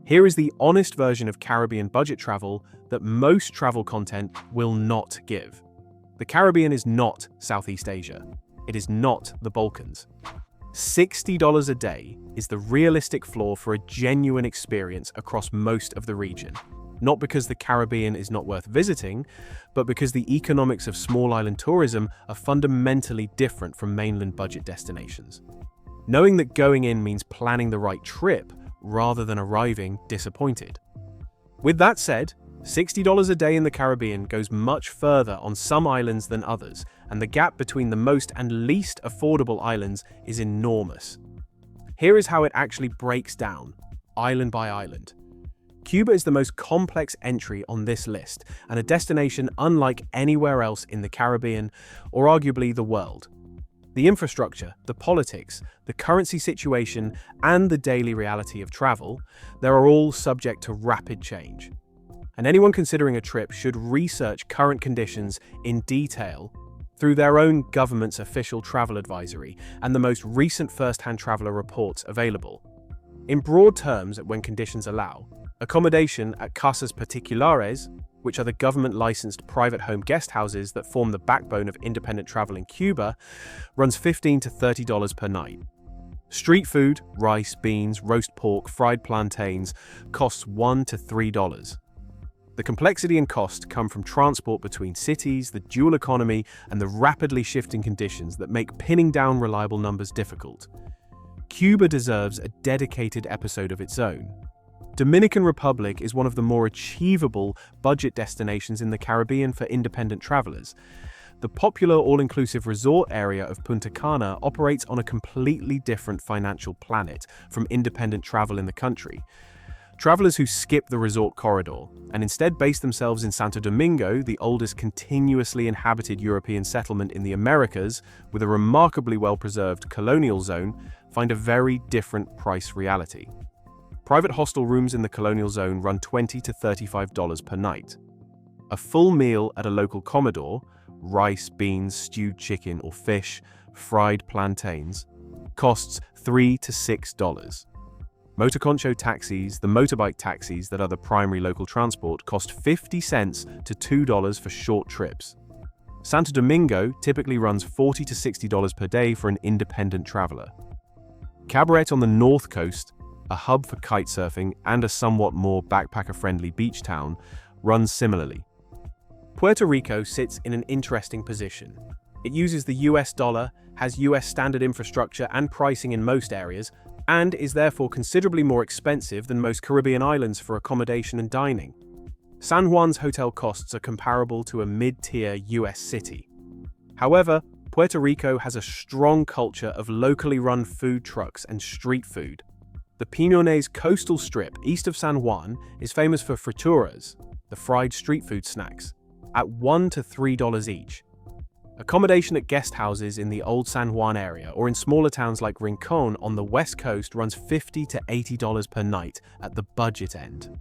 Here is the honest version of Caribbean budget travel that most travel content will not give. The Caribbean is not Southeast Asia. It is not the Balkans. $60 a day is the realistic floor for a genuine experience across most of the region. Not because the Caribbean is not worth visiting, but because the economics of small island tourism are fundamentally different from mainland budget destinations. Knowing that going in means planning the right trip rather than arriving disappointed. With that said, $60 a day in the Caribbean goes much further on some islands than others, and the gap between the most and least affordable islands is enormous. Here is how it actually breaks down, island by island. Cuba is the most complex entry on this list, and a destination unlike anywhere else in the Caribbean, or arguably the world. The infrastructure, the politics, the currency situation, and the daily reality of travel, they are all subject to rapid change. And anyone considering a trip should research current conditions in detail through their own government's official travel advisory and the most recent first-hand traveler reports available. In broad terms, when conditions allow, accommodation at casas particulares, which are the government-licensed private home guest houses that form the backbone of independent travel in Cuba, runs $15 to $30 per night. Street food, rice, beans, roast pork, fried plantains, costs $1 to $3. The complexity and cost come from transport between cities, the dual economy, and the rapidly shifting conditions that make pinning down reliable numbers difficult. Cuba deserves a dedicated episode of its own. Dominican Republic is one of the more achievable budget destinations in the Caribbean for independent travelers. The popular all-inclusive resort area of Punta Cana operates on a completely different financial planet from independent travel in the country. Travelers who skip the resort corridor and instead base themselves in Santo Domingo, the oldest continuously inhabited European settlement in the Americas, with a remarkably well-preserved colonial zone, find a very different price reality. Private hostel rooms in the colonial zone run $20 to $35 per night. A full meal at a local Commodore, rice, beans, stewed chicken or fish, fried plantains, costs $3 to $6. Motoconcho taxis, the motorbike taxis that are the primary local transport, cost 50 cents to $2 for short trips. Santo Domingo typically runs $40 to $60 per day for an independent traveler. Cabaret on the north coast, a hub for kitesurfing and a somewhat more backpacker-friendly beach town, runs similarly. Puerto Rico sits in an interesting position. It uses the US dollar, has US standard infrastructure and pricing in most areas, and is therefore considerably more expensive than most Caribbean islands for accommodation and dining. San Juan's hotel costs are comparable to a mid-tier US city. However, Puerto Rico has a strong culture of locally run food trucks and street food. The Piñones coastal strip east of San Juan is famous for frituras, the fried street food snacks, at $1 to $3 each. Accommodation at guest houses in the old San Juan area or in smaller towns like Rincon on the west coast runs $50 to $80 per night at the budget end.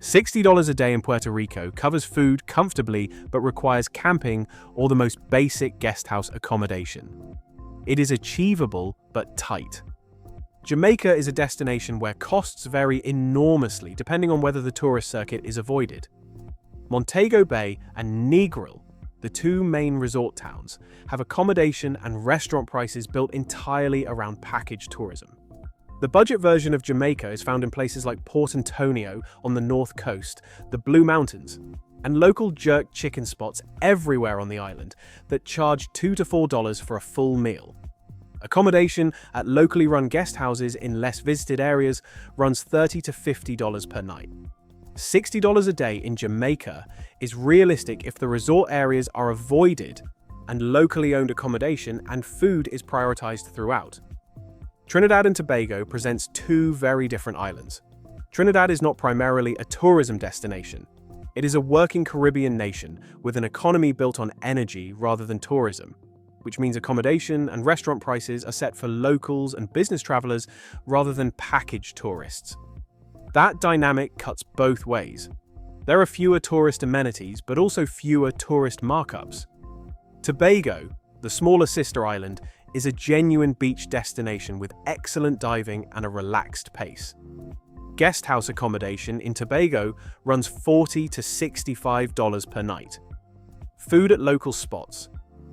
$60 a day in Puerto Rico covers food comfortably but requires camping or the most basic guest house accommodation. It is achievable but tight. Jamaica is a destination where costs vary enormously depending on whether the tourist circuit is avoided. Montego Bay and Negril, the two main resort towns, have accommodation and restaurant prices built entirely around package tourism. The budget version of Jamaica is found in places like Port Antonio on the north coast, the Blue Mountains, and local jerk chicken spots everywhere on the island that charge $2 to $4 for a full meal. Accommodation at locally run guest houses in less visited areas runs $30 to $50 per night. $60 a day in Jamaica is realistic if the resort areas are avoided and locally owned accommodation and food is prioritized throughout. Trinidad and Tobago presents two very different islands. Trinidad is not primarily a tourism destination. It is a working Caribbean nation with an economy built on energy rather than tourism, which means accommodation and restaurant prices are set for locals and business travelers rather than package tourists. That dynamic cuts both ways. There are fewer tourist amenities, but also fewer tourist markups. Tobago, the smaller sister island, is a genuine beach destination with excellent diving and a relaxed pace. Guest house accommodation in Tobago runs $40 to $65 per night. Food at local spots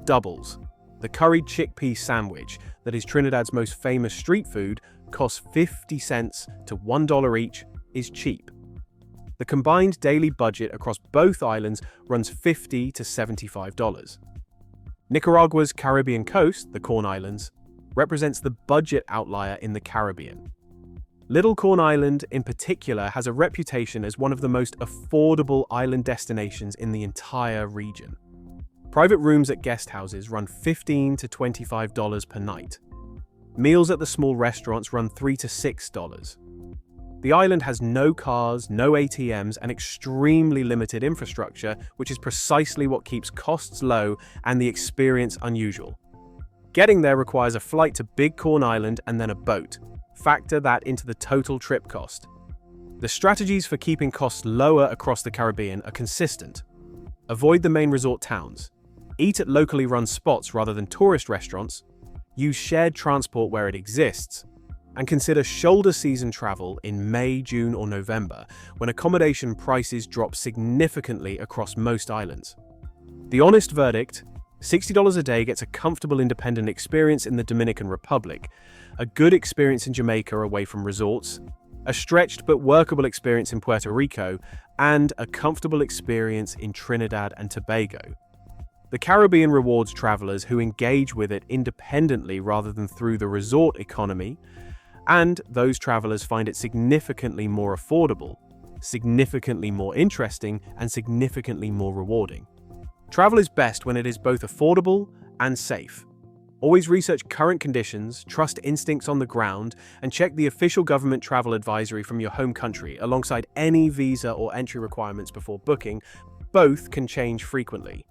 doubles. The curried chickpea sandwich, that is Trinidad's most famous street food, costs 50 cents to $1 each, is cheap. The combined daily budget across both islands runs $50 to $75. Nicaragua's Caribbean coast, the Corn Islands, represents the budget outlier in the Caribbean. Little Corn Island, in particular, has a reputation as one of the most affordable island destinations in the entire region. Private rooms at guest houses run $15 to $25 per night. Meals at the small restaurants run $3 to $6. The island has no cars, no ATMs, and extremely limited infrastructure, which is precisely what keeps costs low and the experience unusual. Getting there requires a flight to Big Corn Island and then a boat. Factor that into the total trip cost. The strategies for keeping costs lower across the Caribbean are consistent. Avoid the main resort towns. Eat at locally run spots rather than tourist restaurants. Use shared transport where it exists. And consider shoulder season travel in May, June, or November, when accommodation prices drop significantly across most islands. The honest verdict: $60 a day gets a comfortable independent experience in the Dominican Republic, a good experience in Jamaica away from resorts, a stretched but workable experience in Puerto Rico, and a comfortable experience in Trinidad and Tobago. The Caribbean rewards travelers who engage with it independently rather than through the resort economy, and those travelers find it significantly more affordable, significantly more interesting, and significantly more rewarding. Travel is best when it is both affordable and safe. Always research current conditions, trust instincts on the ground, and check the official government travel advisory from your home country alongside any visa or entry requirements before booking. Both can change frequently.